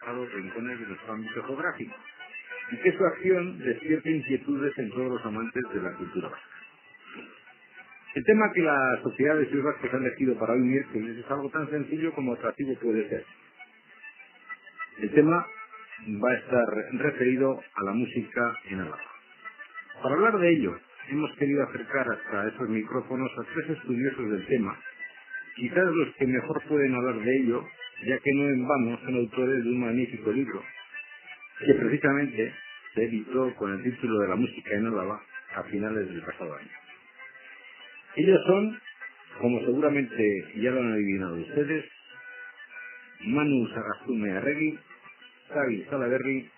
a los rincones de nuestro ámbito geográfico y que su acción despierta inquietudes en todos los amantes de la cultura vasca. El tema que la Sociedad de Estudios Vascos ha elegido para hoy miércoles es algo tan sencillo como atractivo puede ser. El tema va a estar referido a la música en Álava. Para hablar de ello, hemos querido acercar hasta esos micrófonos a tres estudiosos del tema, quizás los que mejor pueden hablar de ello, ya que no en vano son autores de un magnífico libro, que precisamente se editó con el título de La música en Álava a finales del pasado año. Ellos son, como seguramente ya lo han adivinado ustedes, Manu Sagastume Arregui, Xavi Salaberry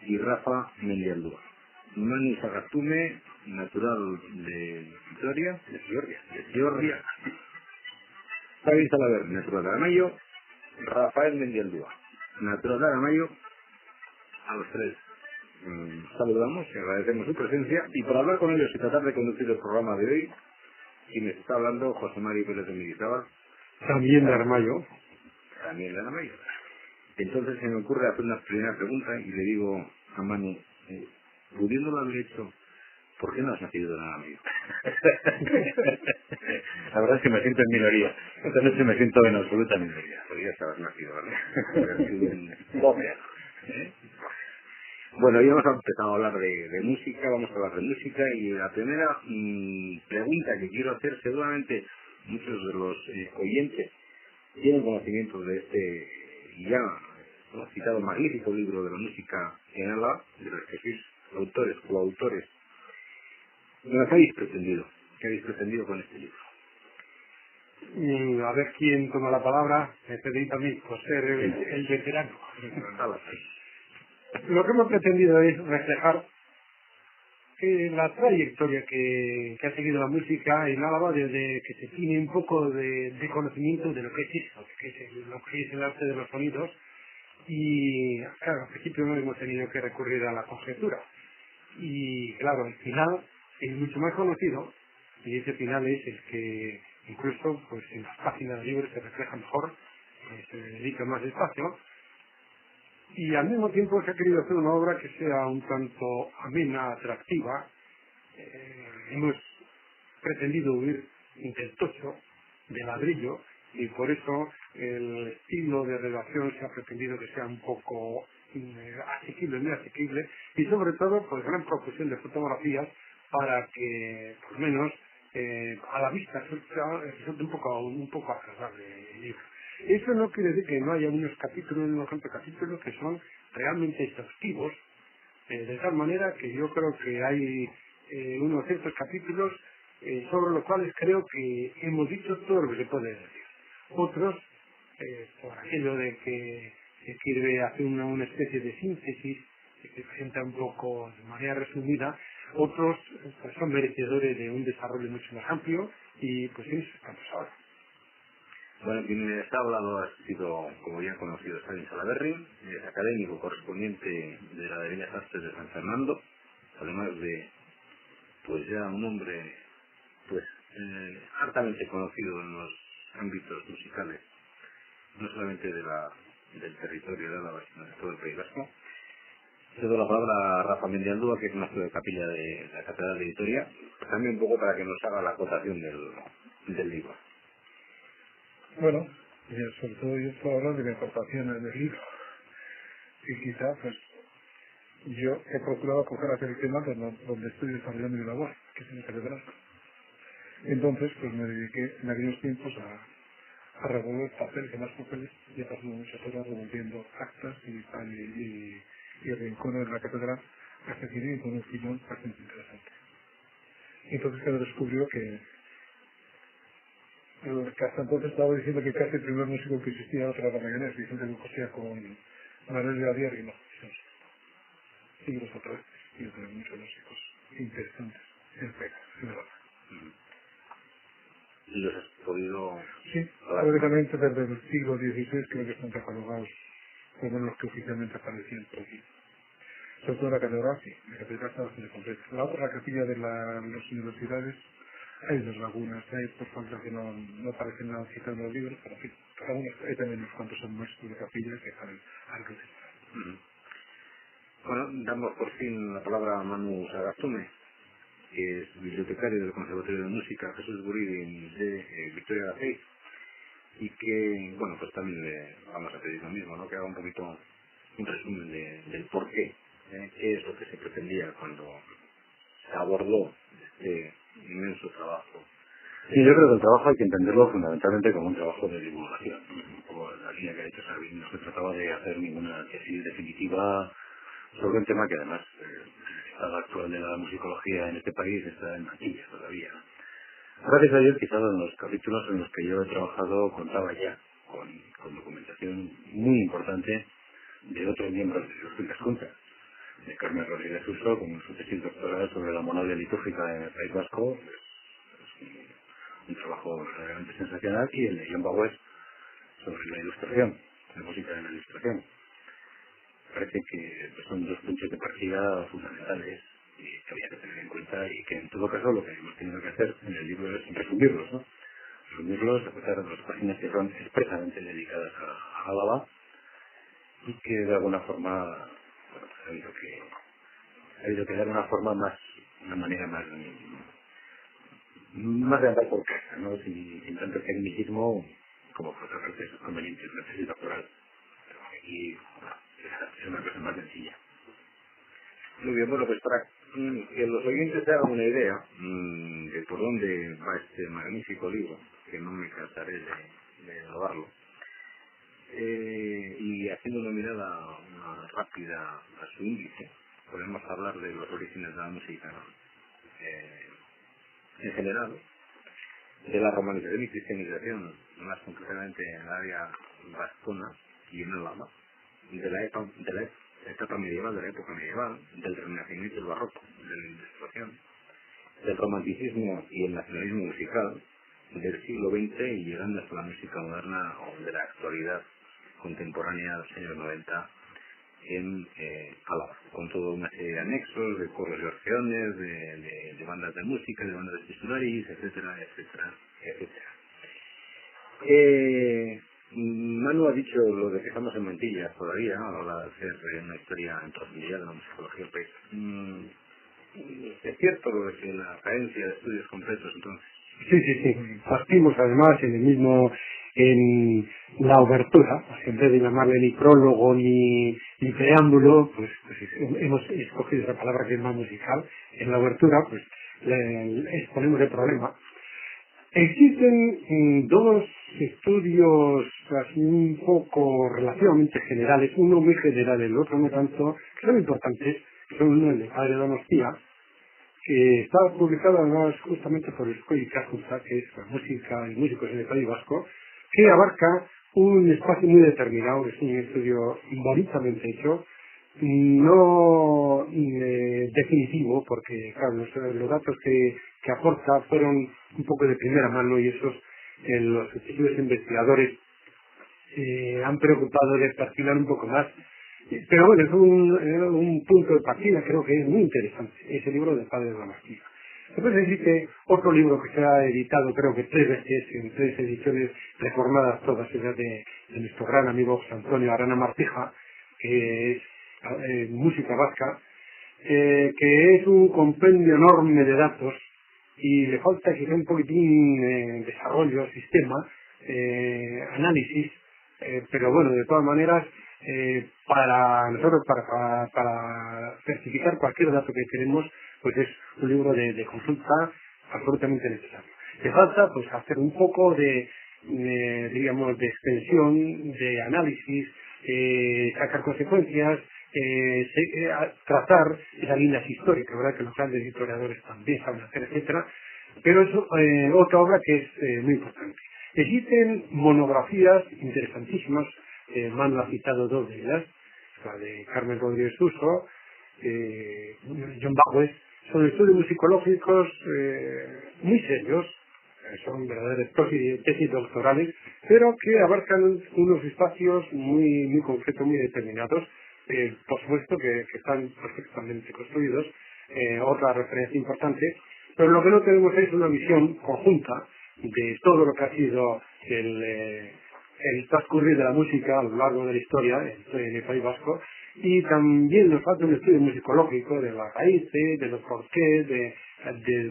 y Rafa Mendialdúa. Manu Sagastume, natural de Vitoria, de Georgia. Xavi Salaberry, natural de Aramayo. Rafael Mendialdúa, natural de Aramayo. A los tres saludamos y agradecemos su presencia. Y para hablar con ellos y tratar de conducir el programa de hoy, quien está hablando, José Mari Pérez de Mendizábal. También de Aramayo. También de Aramayo. Entonces se me ocurre hacer una primera pregunta y le digo a Manu, pudiéndolo haber hecho, ¿por qué no has nacido en Aramayo? La verdad es que me siento en minoría. Entonces me siento en absoluta minoría. Podrías haber nacido, ¿vale? Bueno, hoy hemos empezado a hablar de música, vamos a hablar de música y la primera pregunta que quiero hacer, seguramente muchos de los oyentes tienen conocimiento de este ya citado magnífico libro de la música en Álava, de los que sois autores, coautores. ¿Qué habéis pretendido? ¿Qué habéis pretendido con este libro? A ver quién toma la palabra. Me pedí también por ser el veterano. Lo que hemos pretendido es reflejar la trayectoria que ha seguido la música en Álava desde que se tiene un poco de conocimiento de lo que es eso, lo que es el arte de los sonidos. Y claro, al principio no hemos tenido que recurrir a la conjetura. Y claro, el final es mucho más conocido y ese final es el que incluso pues en las páginas del libro se refleja mejor, se le dedica más espacio. Y al mismo tiempo se ha querido hacer una obra que sea un tanto amena, atractiva. Hemos pretendido huir del tocho, de ladrillo, y por eso el estilo de redacción se ha pretendido que sea un poco asequible, muy asequible, y sobre todo pues gran profusión de fotografías para que por lo menos a la vista resulte un poco agradable el libro. Eso no quiere decir que no haya unos capítulos que son realmente exhaustivos, de tal manera que yo creo que hay unos ciertos capítulos sobre los cuales creo que hemos dicho todo lo que se puede decir. Otros, por aquello de que se quiere hacer una especie de síntesis que se presenta un poco de manera resumida, otros pues, son merecedores de un desarrollo mucho más amplio y pues en eso estamos ahora. Bueno, quien está hablando ha sido, como ya conocido, Xavi Salaberry, es académico correspondiente de la de Bellas Artes de San Fernando, además de, pues ya un hombre, pues, hartamente conocido en los ámbitos musicales, no solamente del territorio de Álava, sino de todo el País Vasco. Cedo la palabra a Rafa Mendialdúa, que es maestro de capilla de la Catedral de Vitoria, también un poco para que nos haga la acotación del libro. Bueno, sobre todo yo puedo hablar de mi aportación en el libro. Y quizá, pues, yo he procurado coger hacer el tema donde estoy desarrollando mi labor, que es en la catedral. Entonces, pues me dediqué en aquellos tiempos a revolver papeles, más papeles, y he pasado muchas horas revolviendo actas y rincones de la catedral, hasta que llegué con un filón bastante interesante. Entonces, claro, descubrió que hasta entonces estaba diciendo que casi el primer músico que existía era otra Magallanes, Vicente Bucosía con Manuel de Adiar, y no, siglos atrás, y otros muchos músicos interesantes en Pega, en Álava. ¿Y los has podido...? Sí, prácticamente desde el siglo XVI creo que están catalogados como los que oficialmente aparecían por aquí. Sobre todo la catedral, sí, la catedral está bastante completa. La otra, la capilla de las universidades, hay unas lagunas, hay por falta que no aparecen nada citado en los libros, pero en fin, algunos, hay también unos cuantos son maestros de capilla que están al que utilizar. Bueno, damos por fin la palabra a Manu Sagastume, que es bibliotecario del Conservatorio de Música Jesús Guridi de Vitoria-Gasteiz, y que, bueno, pues también le vamos a pedir lo mismo, ¿no? Que haga un poquito un resumen del por qué, qué es lo que se pretendía cuando se abordó este inmenso trabajo. Sí, yo creo que el trabajo hay que entenderlo fundamentalmente como un trabajo de divulgación, como la línea que ha dicho Sabine. No se trataba de hacer ninguna tesis definitiva sobre un tema que además el estado actual de la musicología en este país está en maquilla todavía. Gracias a Dios, quizás en los capítulos en los que yo he trabajado contaba ya con documentación muy importante de otros miembros de sus filas juntas, de Carmen Rodríguez Uso, con su tesis doctoral sobre la monadia litúrgica en el País Vasco, es un trabajo verdaderamente sensacional, y el de John Bauer sobre la ilustración, la música en la ilustración. Parece que son dos puntos de partida fundamentales y que había que tener en cuenta, y que en todo caso lo que hemos tenido que hacer en el libro es resumirlos, ¿no? Resumirlos, a pesar de las páginas que son expresamente dedicadas a Álava, y que de alguna forma, bueno, pues ha habido que dar una manera más de andar por casa, ¿no? Sin tanto tecnicismo como por otra parte es conveniente en la tesis doctoral. Pero aquí es una cosa más sencilla. Muy bien, bueno, pues para que los oyentes se hagan una idea de por dónde va este magnífico libro, que no me cansaré de alabarlo, y haciendo una mirada rápida a su índice, podemos hablar de los orígenes de la música en general, de la romanización y cristianización, más concretamente en el área vascona y en Álava, de la etapa medieval, de la época medieval, del Renacimiento y el Barroco, de la Ilustración, del romanticismo y el nacionalismo musical, del siglo XX y llegando hasta la música moderna o de la actualidad contemporánea de los años 90 en Álava, con toda una serie de anexos, de coros y orfeones, de bandas de música, de bandas de titularis, etcétera, etcétera, etcétera. Manu ha dicho lo de que estamos en mantillas todavía, ¿no? A la hora de hacer una historia en profundidad de la musicología del país. ¿Es cierto lo de que la carencia de estudios completos entonces? Sí. Partimos además en la obertura, en vez de llamarle ni prólogo ni preámbulo, pues hemos escogido esa palabra que es más musical. En la obertura, pues exponemos el problema. Existen dos estudios así un poco relativamente generales, uno muy general, el otro no tanto, que son importantes, que son uno el de Padre Donostia, que está publicado además justamente por el Escuela Ikaskuntza, que es la música y músicos en el País Vasco, que abarca un espacio muy determinado, es un estudio bonitamente hecho, no definitivo, porque claro, los datos que aporta fueron un poco de primera mano, y esos los estudios investigadores han preocupado de perfilar un poco más. Pero bueno, es un punto de partida, creo que es muy interesante, ese libro de Padre Donostia. Después existe otro libro que se ha editado, creo que 3 veces, en 3 ediciones reformadas todas ellas de nuestro gran amigo José Antonio Arana Martija, que es música vasca, que es un compendio enorme de datos, y le falta quizá un poquitín desarrollo, sistema, análisis, pero bueno, de todas maneras, para nosotros, para certificar cualquier dato que queremos, pues es un libro de consulta absolutamente necesario. Le falta pues hacer un poco digamos, de extensión, de análisis, sacar consecuencias, trazar esas líneas históricas, ¿verdad? Que los grandes historiadores también saben hacer, etcétera. Pero es otra obra que es muy importante. Existen monografías interesantísimas, Manu ha citado 2 de ellas, la de Carmen Rodríguez Uso, John Bauer, son estudios musicológicos muy serios, son verdaderos tesis doctorales, pero que abarcan unos espacios muy concretos, muy determinados, por supuesto que están perfectamente construidos. Otra referencia importante, Pero lo que no tenemos es una visión conjunta de todo lo que ha sido el transcurrir de la música a lo largo de la historia en el País Vasco, y también nos falta un estudio musicológico de las raíces, de los porqués, de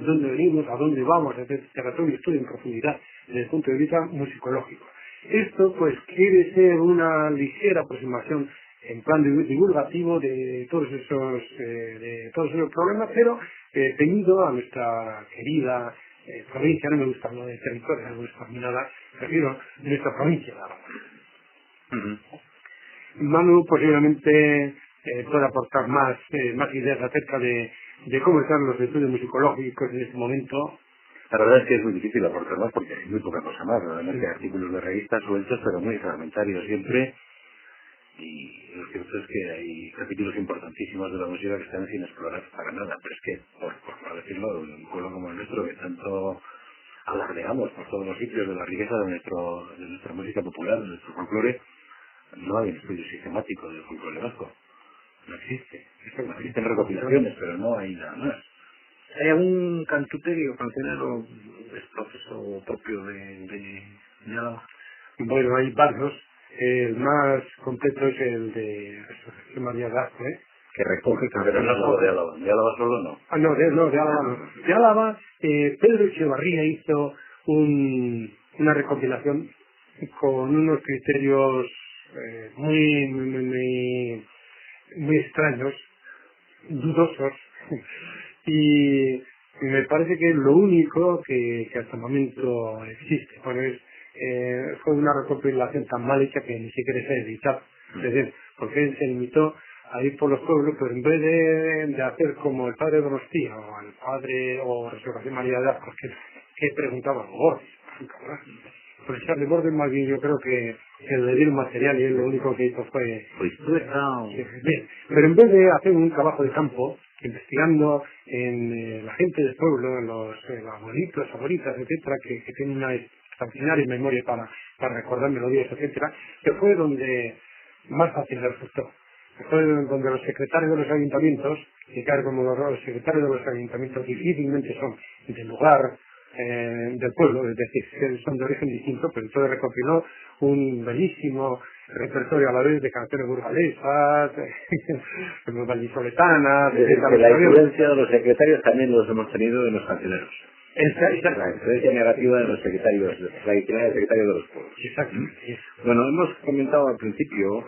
dónde venimos, a dónde vamos, etcétera, un estudio en profundidad desde el punto de vista musicológico. Esto pues quiere ser una ligera aproximación en plan divulgativo de todos esos problemas, pero ceñido a nuestra querida provincia. No me gusta hablar de territorio, no me gusta ni nada, prefiero nuestra provincia. Manu posiblemente pueda aportar más ideas acerca de cómo están los estudios musicológicos en este momento. La verdad es que es muy difícil aportar más porque hay muy poca cosa más. Realmente hay artículos de revistas sueltos, pero muy fragmentarios siempre. Y lo cierto es que hay capítulos importantísimos de la música que están sin explorar para nada. Pero es que, por decirlo, en un pueblo como el nuestro, que tanto alardeamos por todos los sitios de la riqueza de nuestra música popular, de nuestro folclore, no hay un estudio sistemático del folclore vasco. No existe. Existen recopilaciones, pero no hay nada más. ¿Hay algún cantuteri o cancionero es proceso propio de Álava? Bueno, hay varios. El más completo es el de Resurrección María Gasco, que recoge canciones de Álava. ¿De Álava solo no? No, de Álava no. De Álava, Pedro Echevarría hizo una recopilación con unos criterios muy extraños, dudosos, y me parece que es lo único que hasta el momento existe. Bueno, fue una recopilación tan mal hecha que ni siquiera se editó. Es decir, porque él se limitó a ir por los pueblos, pero en vez de hacer como el padre Donostía o el padre o Resurrección María de Ascos, que preguntaba Borges, por echarle Borges, más bien yo creo que le dio el material y él lo único que hizo fue bien. Pero en vez de hacer un trabajo de campo investigando en la gente del pueblo, en los abuelitos, abuelitas, etcétera, que tienen una extraordinaria memoria para recordar melodías, etcétera, que fue donde más fácil le resultó. Fue donde los secretarios de los ayuntamientos, que claro, como los secretarios de los ayuntamientos difícilmente son del lugar del pueblo, es decir, que son de origen distinto, pero entonces recopiló un bellísimo repertorio a la vez de canciones burgalesas, vallisoletanas, la influencia de los secretarios también los hemos tenido en los cancioneros. La influencia negativa de los secretarios, la identidad del secretario de los pueblos. Exactamente. Bueno, hemos comentado al principio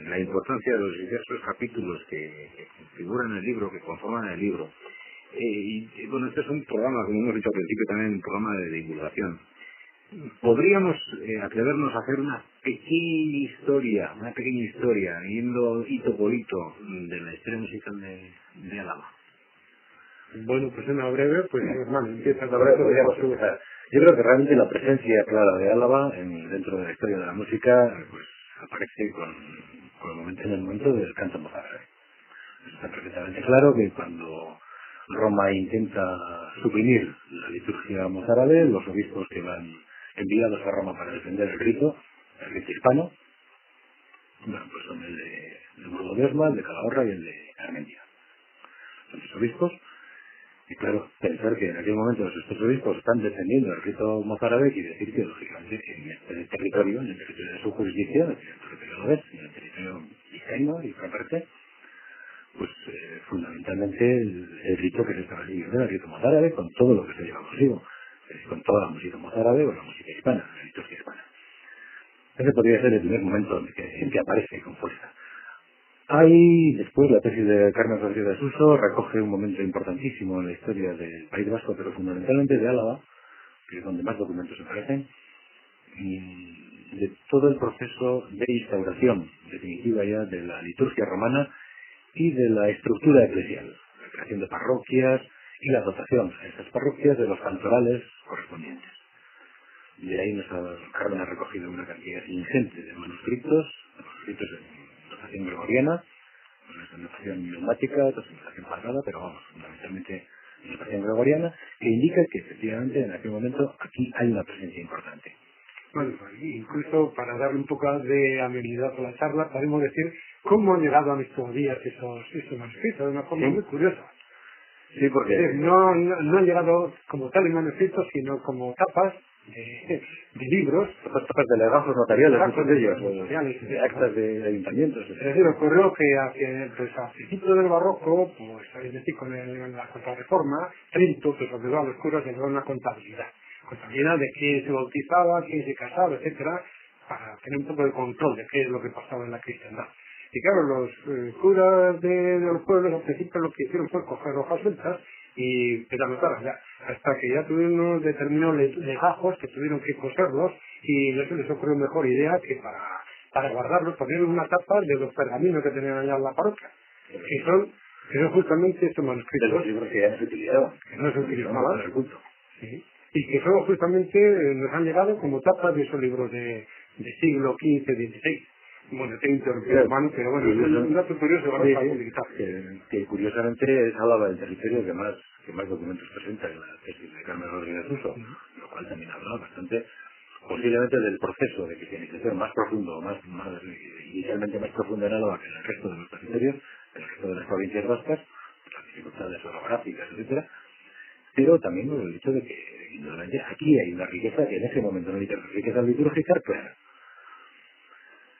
la importancia de los diversos capítulos que figuran en el libro, que conforman el libro. Y bueno, este es un programa, como hemos dicho al principio, también un programa de divulgación. Podríamos atrevernos a hacer una pequeña historia, yendo hito por hito de la historia musical de Álava. Bueno, pues una breve, pues hermano, empieza la breve, podríamos empezar. Yo creo que realmente la presencia clara de Álava dentro de la historia de la música pues aparece en el momento del canto mozárabe. Está perfectamente claro que cuando Roma intenta suprimir la liturgia mozárabe, los obispos que van enviados a Roma para defender el rito hispano, bueno, pues son el de Burgo de Osma, el de Calahorra y el de Armentia. Son los obispos. Y claro, pensar que en aquel momento estos obispos están defendiendo el rito mozárabe quiere decir que, lógicamente, en el territorio de su jurisdicción, en el territorio alavés, en el territorio vizcaíno y otra parte, pues fundamentalmente el rito que se estaba siguiendo era el rito mozárabe, con todo lo que se lleva consigo, con toda la música mozárabe o la música hispana, la liturgia hispana. Ese podría ser el primer momento en que aparece con fuerza. Después la tesis de Carmen Rodríguez de Suso recoge un momento importantísimo en la historia del País Vasco, pero fundamentalmente de Álava, que es donde más documentos aparecen, de todo el proceso de instauración definitiva ya de la liturgia romana y de la estructura eclesial, la creación de parroquias y la dotación a esas parroquias de los cantorales correspondientes. De ahí Carmen ha recogido una cantidad ingente de manuscritos en notación gregoriana, notación neumática, notación pagada, pero vamos, fundamentalmente notación gregoriana, que indica que efectivamente en aquel momento aquí hay una presencia importante. Bueno, incluso para darle un poco de amenidad a la charla, podemos decir cómo han llegado a nuestros días esos manuscritos de una forma muy curiosa. Sí, porque... No han llegado como tal en manuscritos, sino como tapas de libros. Tapas de legajos notariales, Legajos muchos de ellos, notariales, de actas de ayuntamientos. Es decir, ocurrió que a principios del barroco, pues es decir, con la contrarreforma, Trento, pues obligó a los curas a llevar una contabilidad. Contabilidad de quién se bautizaba, quién se casaba, etcétera, para tener un poco de control de qué es lo que pasaba en la cristiandad. Y claro, los curas de los pueblos al principio lo que hicieron fue coger hojas sueltas y anotarlas ya, hasta que ya tuvieron unos determinados legajos que tuvieron que coserlos y no se les ocurrió mejor idea que para guardarlos, poner una tapa de los pergaminos que tenían allá en la parroquia. Y son justamente estos manuscritos. De los libros que ya no se utilizaban. Que no se utilizaban. Sí. Y que son justamente, nos han llegado como tapas de esos libros de siglo XV, XVI. Bueno, tengo interrumpido, hermano, pero bueno, es un dato curioso para facilitar. Que curiosamente es Álava el territorio que más documentos presenta en la tesis de Carmen Rodríguez Russo, lo cual también habla bastante, posiblemente del proceso de cristianización más profundo, inicialmente más profundo en Álava que en el resto de los territorios, en el resto de las provincias vascas, las dificultades orográficas, etcétera, pero también el hecho de que indudablemente aquí hay una riqueza que en ese momento no hay riqueza litúrgica clara.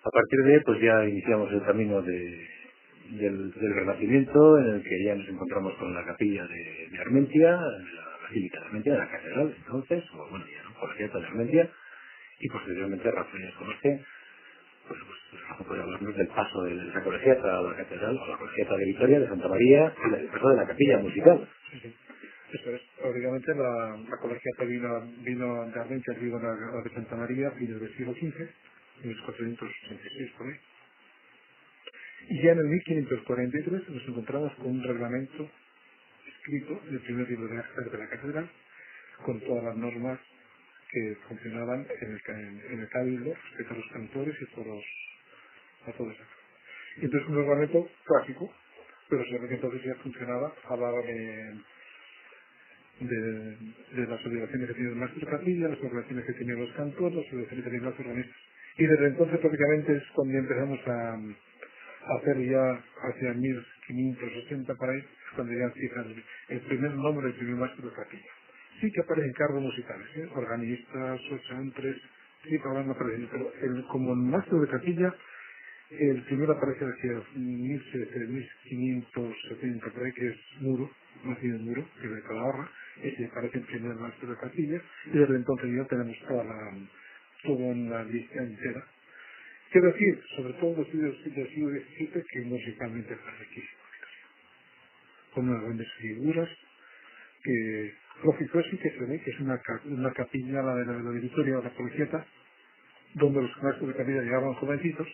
A partir de ahí, pues ya iniciamos el camino del Renacimiento, en el que ya nos encontramos con la capilla de Armentia, la Basílica de Armentia, de la Catedral, entonces, o bueno, ya no, Colegiata de Armentia, y posteriormente Rafael conoce, pues puede hablarnos del paso de la Colegiata a la Catedral, o la Colegiata de Vitoria, de Santa María, y el paso de la capilla musical. Sí. Eso es. Obviamente la colegiata vino de Armentia, vino a de Santa María, fines del siglo XV, en 1486 por ahí. Y ya en el 1543 nos encontramos con un reglamento escrito, el primer libro de actas de la catedral, con todas las normas que funcionaban en el cabildo respecto a los cantores y a todo eso. Y entonces un reglamento clásico, pero se ve que entonces ya funcionaba, hablaba de las obligaciones que tienen el maestro de capilla, las obligaciones que tienen los cantores, las obligaciones que tienen los organistas. Y desde entonces prácticamente es cuando empezamos a hacer ya hacia 1580 para ahí, es cuando ya empieza el primer nombre del primer maestro de capilla. Sí que aparecen cargos musicales, organistas, chantres, sí que aparecen, pero como maestro de capilla, el primero aparece hacia 1570 por ahí, que es Muro, nacido en Muro, que es de Calahorra, ese aparece el primer maestro de capilla, y desde entonces ya tenemos toda una lista entera. Quiero decir, sobre todo los estudios del siglo XVII, que musicalmente fue riquísimo, con unas grandes figuras, que lógico sí que se ve que es una capilla, la de la Vitoria o la Colegiata, donde los maestros de capilla llegaban jovencitos,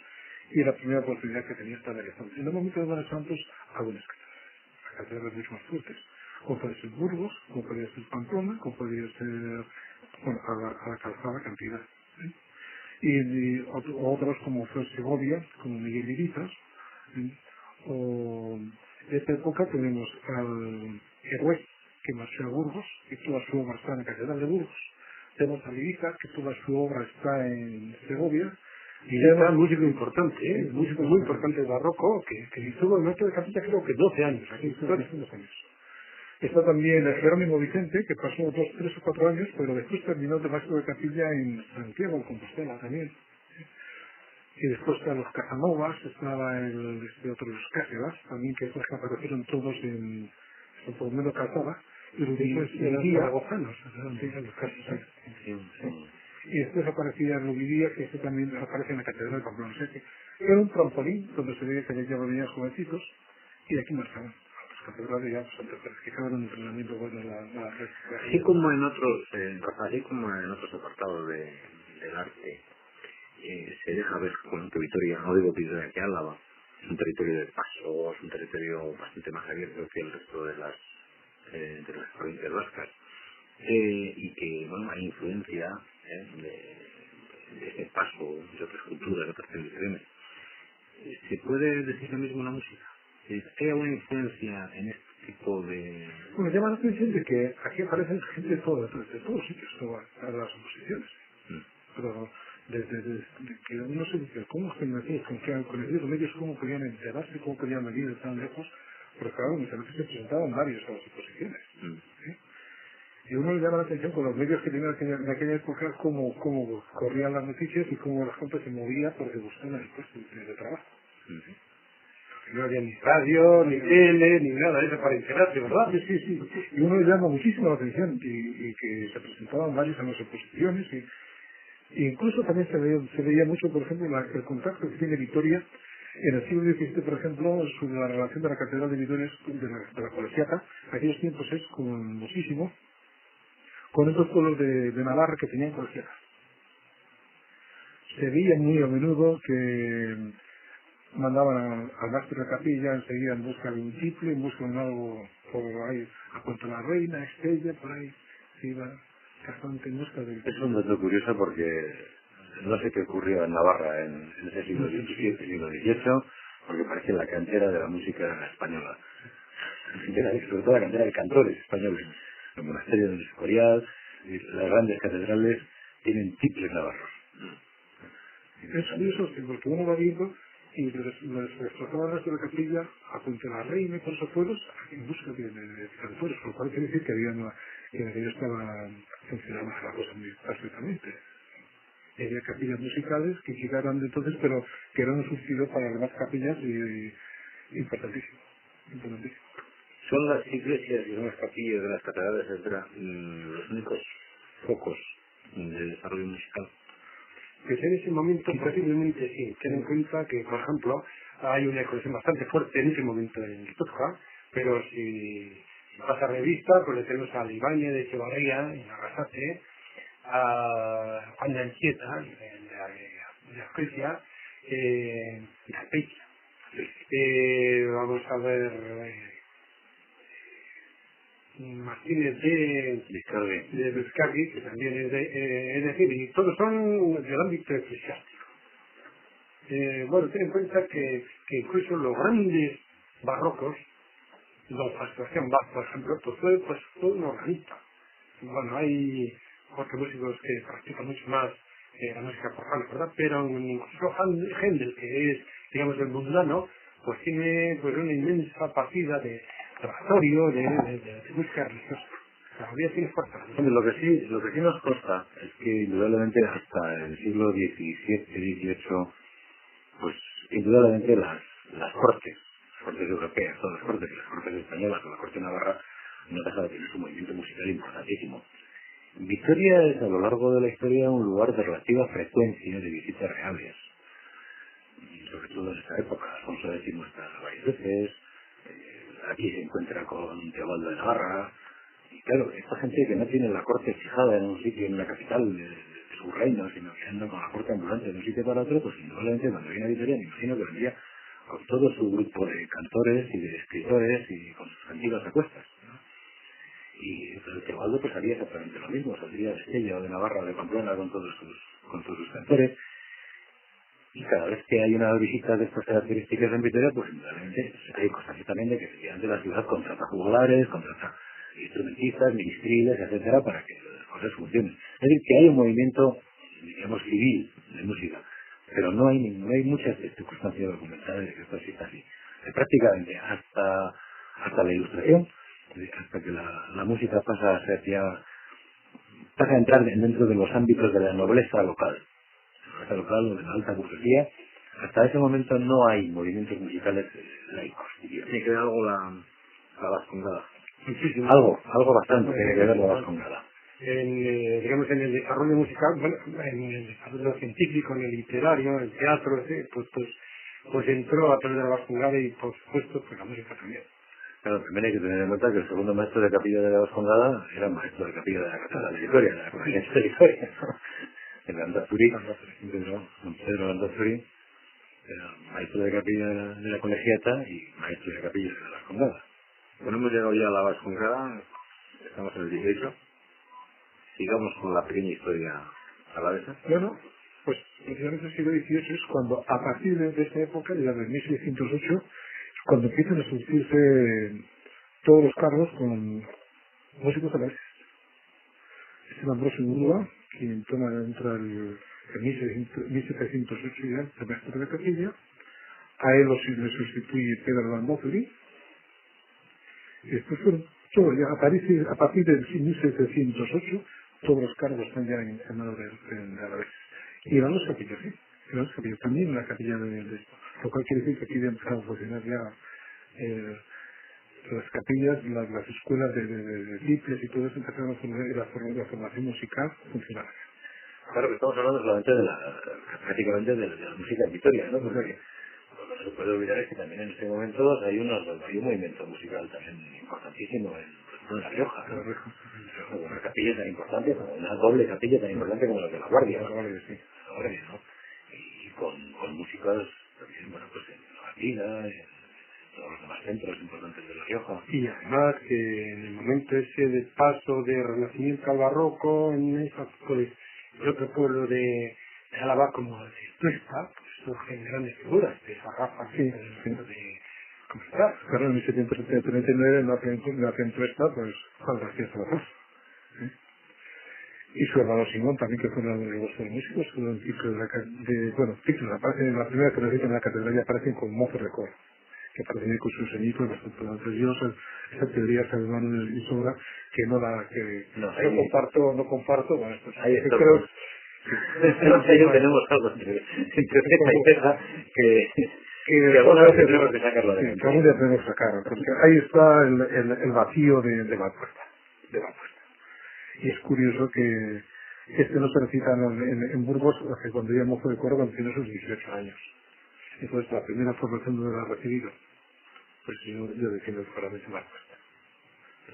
y la primera oportunidad que tenía esta variación. En el momento de los santos, algunas catedrales, catedrales mucho más fuertes, como puede ser Burgos, como podría ser Pamplona, como podría ser, bueno, a la calzada cantidad. ¿Sí? Y otros como fue Segovia, como Miguel Irizas, ¿sí? O de esta época tenemos al Hervé, que marchó a Burgos, que toda su obra está en la catedral de Burgos. Tenemos a Irizas, que toda su obra está en Segovia. Y era un músico importante, músico muy importante del barroco, que estuvo en maestro de capilla creo que 12 años, aquí estuvo 12 años. Está también el Jerónimo Vicente, que pasó 2, 3 o 4 años, pero después terminó de maestro de capilla en Santiago, en Compostela también. Y después están los Casanovas, estaba otros Cáceres, también que después aparecieron todos en por lo menos Calzada, y los guía zaragozanos, los Cáceres. Y después aparecía Rubidía, que este también aparece en la Catedral de Pamplona. O sea que era un trampolín donde se veía que ya venían jovencitos y de aquí marchaban. Las catedrales ya fijaban un entrenamiento bueno así como en otros apartados del arte, se deja ver con que Vitoria, no digo Vitoria, que Álava, es un territorio de pasos, un territorio bastante más abierto que el resto de las provincias vascas. Y que bueno, hay influencia de ese paso de otras culturas, de otras tradiciones. ¿Se puede decir lo mismo en la música? ¿Hay alguna influencia en este tipo de...? Bueno, llama la atención de que aquí aparecen gente de todos sitios, a las oposiciones. Pero desde que uno se dice, ¿cómo es que me decís con ellos cómo podían enterarse, cómo podían venir de tan lejos Porque claro, muchas veces se presentaban varios a las exposiciones. ¿Sí? Y uno le llama la atención con los medios que tenía en aquella época, cómo corrían las noticias y cómo la gente se movía porque buscaban el puesto de trabajo. ¿Sí? No había ni radio, ni tele, ni nada de eso para enterarse, ¿verdad? Sí. Y uno le llama muchísimo la atención y que se presentaban varios en las exposiciones y incluso también se veía mucho, por ejemplo, el contacto que tiene Vitoria en el siglo XVII, por ejemplo, sobre la relación de la Catedral de Vitoria de la Colegiata. En aquellos tiempos es muchísimo con otros pueblos de Navarra que tenían colegiatas. Se veía muy a menudo que mandaban al maestro de capilla enseguida en busca de un chifle, en busca de algo por ahí, a cuanto la reina, Estella, por ahí se iba bastante en busca de... Es un dato curioso porque no sé qué ocurrió en Navarra en ese siglo XVII, siglo XVIII, porque parece la cantera de la música española. Sobre todo la cantera de cantores españoles. El monasterio del Escorial, las grandes catedrales tienen tiples navarros. Es curioso porque uno va viendo y les desplazaban de la capilla a Puente la Reina y por esos pueblos en busca de cantores, por lo cual quiere decir que en aquello funcionaba la cosa muy perfectamente. Había capillas musicales que llegaron de entonces, pero que eran un subsidio para las demás capillas y importantísimo. Son las iglesias y las capillas de las catedrales, etcétera, los únicos focos de desarrollo musical. Pues en ese momento posiblemente sí. Ten en cuenta que, por ejemplo, hay una conexión bastante fuerte en ese momento en Guipúzcoa, pero si pasa revista, pues le tenemos a Ibáñez de Echevarría, en Arrasate, a Juan de Anchieta, de Aspecia, de Alpecia. Vamos a ver... Martínez de Vizcarri, que también es decir, y todos son del ámbito eclesiástico. Bueno, ten en cuenta que incluso los grandes barrocos, don Sebastián Bach, por ejemplo, pues fue un organista. Bueno, hay otros músicos que practican mucho más la música profana, ¿verdad? Pero incluso Händel, que es, digamos, el mundano, pues tiene pues una inmensa partida de oratorio, de música religiosa. Todavía tiene fuerza. Lo que sí nos consta es que indudablemente hasta el siglo XVII, XVIII, pues indudablemente las cortes europeas, todas las cortes españolas o la corte navarra, no deja de tener su movimiento musical importantísimo. Vitoria es a lo largo de la historia un lugar de relativa frecuencia de visitas reales, y sobre todo en esta época. Alfonso X está varias veces, aquí se encuentra con Teobaldo de Navarra, y claro, esta gente que no tiene la corte fijada en un sitio, en la capital de su reino, sino que anda con la corte ambulante de un sitio para otro, pues indudablemente cuando viene a Vitoria, me imagino que vendría con todo su grupo de cantores y de escritores y con sus antiguas acuestas, ¿no? Y el Teobaldo pues haría exactamente lo mismo, saldría de Estella o de Navarra o de Pamplona con todos sus cantores. Y cada vez que hay una visita de estas características en Vitoria, pues indudablemente hay constancia también de que efectivamente la ciudad contrata juglares, contrata instrumentistas, ministriles, etcétera, para que las cosas funcionen. Es decir, que hay un movimiento, digamos, civil de música, pero no hay muchas circunstancias documentadas de que esto exista así. Prácticamente hasta la Ilustración, hasta que la música pasa a entrar dentro de los ámbitos de la nobleza local o de la alta burguesía, hasta ese momento no hay movimientos musicales laicos. Me queda algo la vascongada. Algo bastante tiene que ver la vascongada. Digamos, en el desarrollo musical, bueno, en el desarrollo científico, en el literario, en el teatro, pues entró a través de la vascongada y, por supuesto, pues la música también. Claro, también hay que tener en cuenta que el segundo maestro de capilla de la vascongada era maestro de capilla de la Catedral de Vitoria, de la Colegiata de Vitoria, el Landazuri, don Pedro Landazuri, era maestro de capilla de la Colegiata y maestro de capilla de la vascongada. Bueno, hemos llegado ya a la vascongada, estamos en el 18. Sigamos con la pequeña historia alavesa. Bueno, pues precisamente el siglo XVIII es cuando, a partir de esta época, ya de 1608, cuando empiezan a surgirse todos los cargos con músicos alaveses. Es Ambrosio Murúa, quien entra en 1708 ya de maestro de capilla. A él le sustituye Pedro Landazuri, Y después fueron todo, ya a partir de 1708, todos los cargos están ya en manos de Alavés. Y eran los capillos, sí. Eran los capillos, también la capilla de esto. Lo cual quiere decir que aquí ya empezaron a funcionar ya las capillas, las escuelas de tiples y todo eso empezaron a funcionar, y la formación musical funcionaba. Claro que estamos hablando solamente prácticamente de la música en Vitoria, ¿no? Porque lo que se puede olvidar es que también en este momento hay un movimiento musical también importantísimo en La Rioja, ¿no? Una capilla tan importante, una doble capilla tan importante como la de La Guardia, ¿no? Sí. La Guardia, ¿no? Y con músicas también, bueno, pues en La Batida, en todos los demás centros importantes de La Rioja. Y además que en el momento ese de paso de Renacimiento al Barroco, en esa, pues, el otro pueblo de Álava como de Tuesta, pues surgen grandes figuras de esa raza Sí. de comunidad. Claro, en 1739 nace en Tuesta, pues Juan García Salazar. ¿Sí? Y su hermano Simón también, que fue uno de los músicos, fue un ciclo títulos, aparecen en la primera que nos dicen en la catedral, y aparecen con mozo de coro, que aparecen con sus ceñitos bastante antes. Esa teoría sabe Manuel y sobra, que no no comparto, bueno, pues, ahí está. Creo, Yo tenemos algo entre ceja y ceja que alguna vez tenemos que sacarlo adelante. Que algún día tenemos que sacar, porque ahí está el vacío de la puerta. Y es curioso que este no se recita en Burgos, que cuando ya mozo de coro, cuando tiene sus 18 años. Entonces, la primera formación donde la ha recibido, pues yo defiendo claramente la puerta.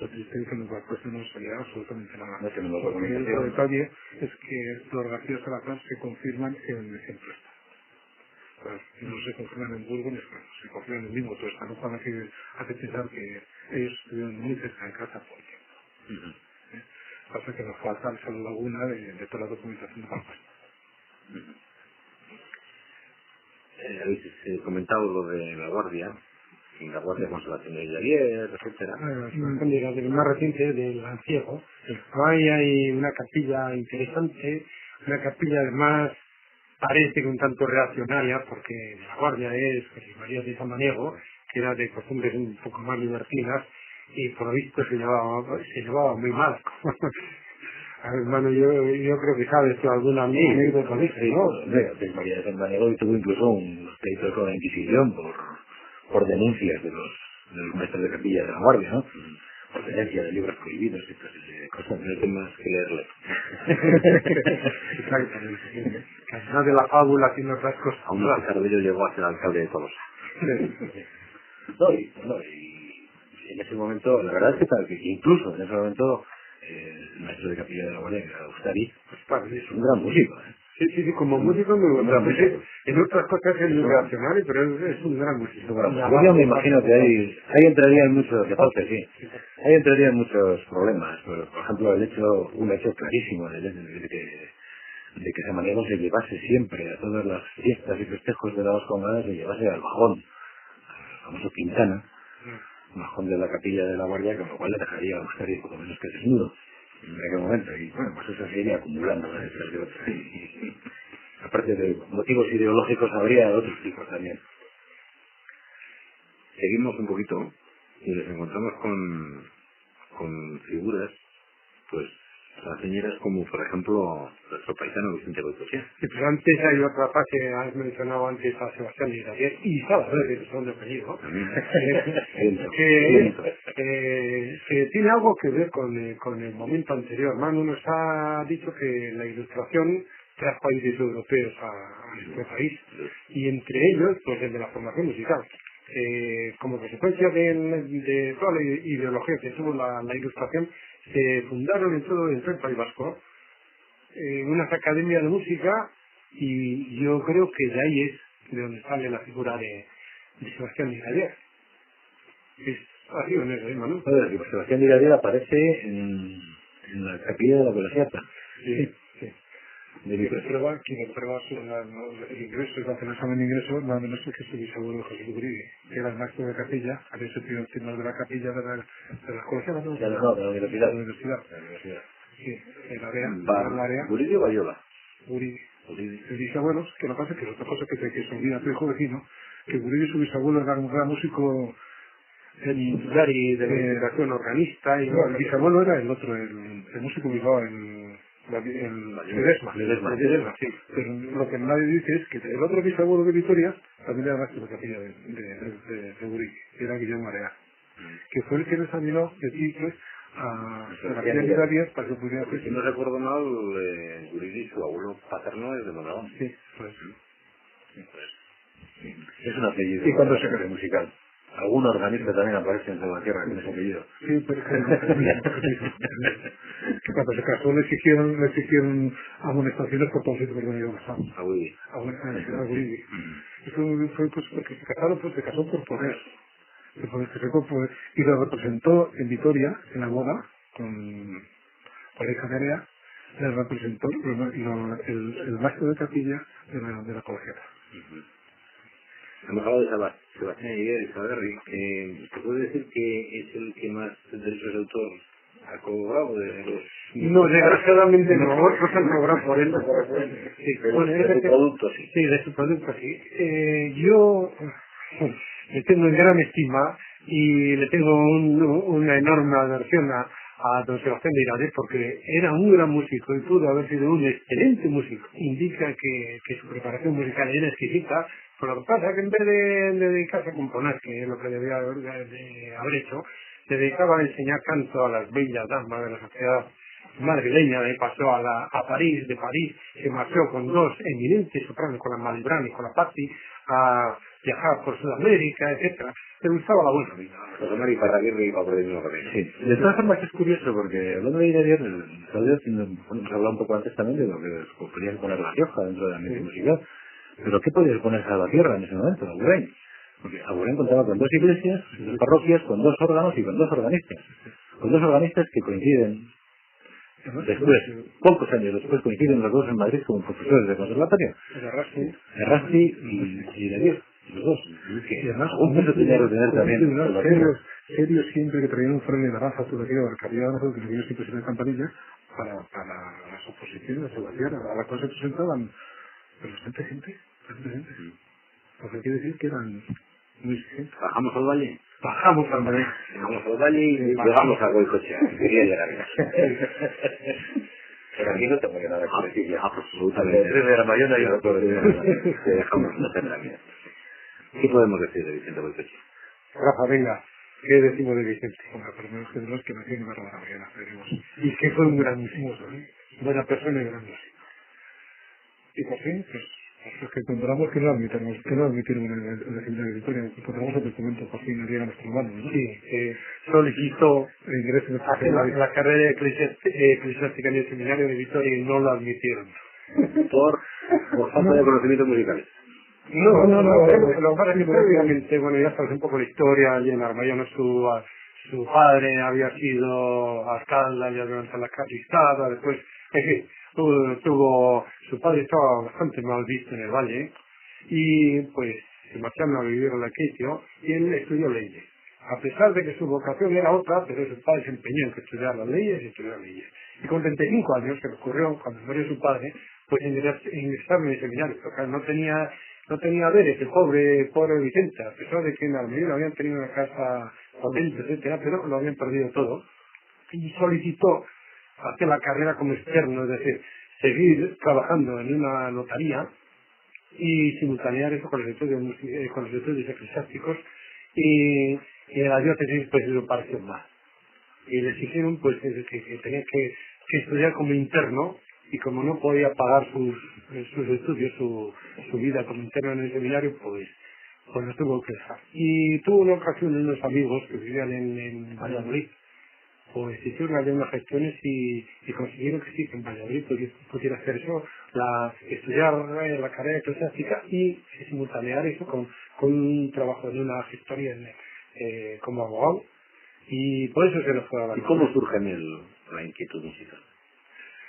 Lo triste es que en la puerta no salía absolutamente nada. No tenemos Porque el documentación. detalle es que los García Salazar se confirman en Tuesta. Pues, no se confirman en Burgos, se confirman en mismo Tuesta, ¿no? Para que hace pensar que ellos estuvieron muy cerca de casa por tiempo. Pasa que nos falta esa laguna de toda la documentación de la puerta. Habéis comentado lo de La Guardia, en La Guardia Consolación de Villavier, etcétera. Mira, del más reciente, del Anciego, ahí hay una capilla interesante, una capilla además parece que un tanto reaccionaria, porque La Guardia es José María de Samaniego, que era de costumbres un poco más libertinas, y por lo visto se llevaba muy mal. A ver, hermano, yo creo que sabes tú alguna anécdota con eso, ¿no? José María de Samaniego tuvo incluso un pleito con la Inquisición por denuncias de los maestros de capilla de La Guardia, ¿no? Por tenencia de libros prohibidos y cosas, no hay más que leerle. Exactamente. Además de la fábula tiene otras cosas. Aún a pesar de ello llegó a ser alcalde de Tolosa. Y en ese momento, la verdad es que incluso en ese momento, el maestro de capilla de La Guardia, que era Ustari, pues es un gran músico, ¿eh? Sí, como músico muy bueno. En otras cosas es muy reaccionario, pero es un gran músico. Yo me imagino que ahí entrarían muchos deportes, sí. Ahí entrarían muchos problemas. Por ejemplo, un hecho clarísimo de que Samaniego se llevase siempre a todas las fiestas y festejos de la Vascongada, se llevase al bajón, al famoso Quintana, bajón de la capilla de La Guardia, con lo cual le dejaría a Ustari poco menos que desnudo en aquel momento, y bueno, pues eso se iría acumulando una detrás de otra. Y aparte de motivos ideológicos, habría otros tipos también. Seguimos un poquito y nos encontramos con figuras, pues, señoras como, por ejemplo, nuestro paisano Vicente Goycochea. Sí, pero antes hay otra fase, has mencionado antes a Sebastián Liraguer y Salazar, que son de apellido, que tiene algo que ver con el momento anterior. Manu nos ha dicho que la Ilustración trajo países europeos a nuestro país, y entre ellos, pues el de la formación musical. Como consecuencia de toda la ideología que tuvo la Ilustración, se fundaron en todo el País Vasco unas academias de música, y yo creo que de ahí es de donde sale la figura de Sebastián Liraguer. Es así o no es, ¿no? Sebastián Liraguer aparece en la capilla de la Colegiata. Sí. Quien prueba el ingreso, va a hacer el examen de ingreso, nada menos que su bisabuelo José Uribe, que era el maestro de capilla, había sido el titular de la capilla de la colegiata, de la universidad. Sí, el área. Uribe o Bayola. Uribe. El bisabuelo, que lo que pasa es que es otra cosa que se olvida tu hijo vecino, que Uribe, su bisabuelo, era un gran músico y de la integración organista. Y el bisabuelo era el otro, el músico bilbao, el Ledesma, sí. Pero lo que nadie dice es que el otro bisabuelo de Vitoria también era maestro de capilla de Urique, que era Guillermo Marea, que fue el que examinó de ciclos a la capilla de Italia para que pudiera hacer. Si no recuerdo mal, Guridi, su abuelo paterno es de Mondragón. Sí, pues. Es un apellido y cuando se musical. Algún organista también aparece en Salvatierra con ese apellido. Sí, pero que cuando se casó le exigieron amonestaciones por todo sitio por donde iba pasando. A Guridi. A Guridi. Eso fue pues porque se casó por poder. Y lo representó en Vitoria, en la boda, con la hija Nerea, le representó el maestro de capilla de la colegiata. Hemos hablado de Sebastián Higuera y Saberri. ¿Se puede decir que es el que más derechos de autor ha cobrado de los... No, desgraciadamente no, otros han cobrado por él. Sí, pero de su producto sí. Sí, de su producto sí. Yo le tengo en gran estima y le tengo una enorme aversión a don Sebastián de Irade porque era un gran músico y pudo haber sido un excelente músico. Indica que su preparación musical era exquisita, pero lo que pasa es que en vez de dedicarse a componer, que es lo que debía haber hecho, se dedicaba a enseñar canto a las bellas damas de la sociedad madrileña. De pasó a París, de París se marchó con dos eminentes sopranos, con la Malibran y con la Patti, a viajar por Sudamérica, etcétera. Le gustaba la buena vida. José María Iparraguirre iba por el mismo camino. Sí. De todas formas es curioso porque hablando de Iradier, hemos hablado un poco antes también de lo que podían poner La Rioja dentro de la mente musical. Pero ¿qué podías poner Salvatierra en ese momento? Agurain. Porque Agurain contaba con dos iglesias, dos parroquias, con dos órganos y con dos organistas. Con dos organistas que coinciden después, pocos años después, coinciden los dos en Madrid como profesores de conservatorio. Errasti y Iradier, los dos. Y además, un peso tenía que tener también. Serios siempre que traían un fraile de raza todo aquello de la calidad de que ellos siempre se ven campanillas para las oposiciones de Salvatierra, a la cual se presentaban bastante gente. Porque quiere decir que eran muy exigentes. ¿Bajamos al valle? Bajamos al valle y llegamos a Goicoechea. Quería llegar a casa. Pero aquí no tengo que nada que decir ya. Absolutamente. Tres de la mañana y otro de te dejamos no hacer la mía. ¿Qué podemos decir de Vicente Goicoechea? Rafa, venga, ¿qué decimos de Vicente? Bueno, por lo menos que de los que nació en Barra de la Mañana, veremos. Y que fue un gran músico, buena persona y gran músico. Y por fin, pues que encontramos que no admitieron en el seminario de Vitoria, encontramos el documento por fin llega a nuestras manos, ¿no? Sí, solicitó ingreso en hacer la carrera eclesiástica en el seminario de Vitoria y no lo admitieron. Por falta de conocimientos musicales. No, lo que pasa es que prácticamente, bueno, ya sabes un poco la historia, allí en Armayano su padre había sido alcalde allá durante la Carlistada, después, en fin, su padre estaba bastante mal visto en el valle y pues se marcharon a vivir a la Quetio y él estudió leyes. A pesar de que su vocación era otra, pero su padre se empeñó en que estudiara las leyes y estudió leyes. Y con 35 años se le ocurrió, cuando murió su padre, pues ingresar en el seminario, porque no tenía haberes, el pobre Vicente, a pesar de que en Almería habían tenido una casa potente, etcétera, pero lo habían perdido todo. Y solicitó hacer la carrera como externo, es decir, seguir trabajando en una notaría y simultanear eso con los estudios eclesiásticos y en la diócesis pues le pareció mal. Y le exigieron pues que tenía que estudiar como interno y como no podía pagar sus estudios, su vida como interno en el seminario, pues lo tuvo que dejar. Y tuvo una ocasión unos amigos que vivían en Valladolid, pues hicieron algunas gestiones y consiguieron que sí, que en Valladolid pudiera hacer eso, estudiar la carrera eclesiástica y simultanear eso con un trabajo en una gestoría como abogado, y por eso se lo fue a la... ¿Y cómo surge en él la inquietud musical?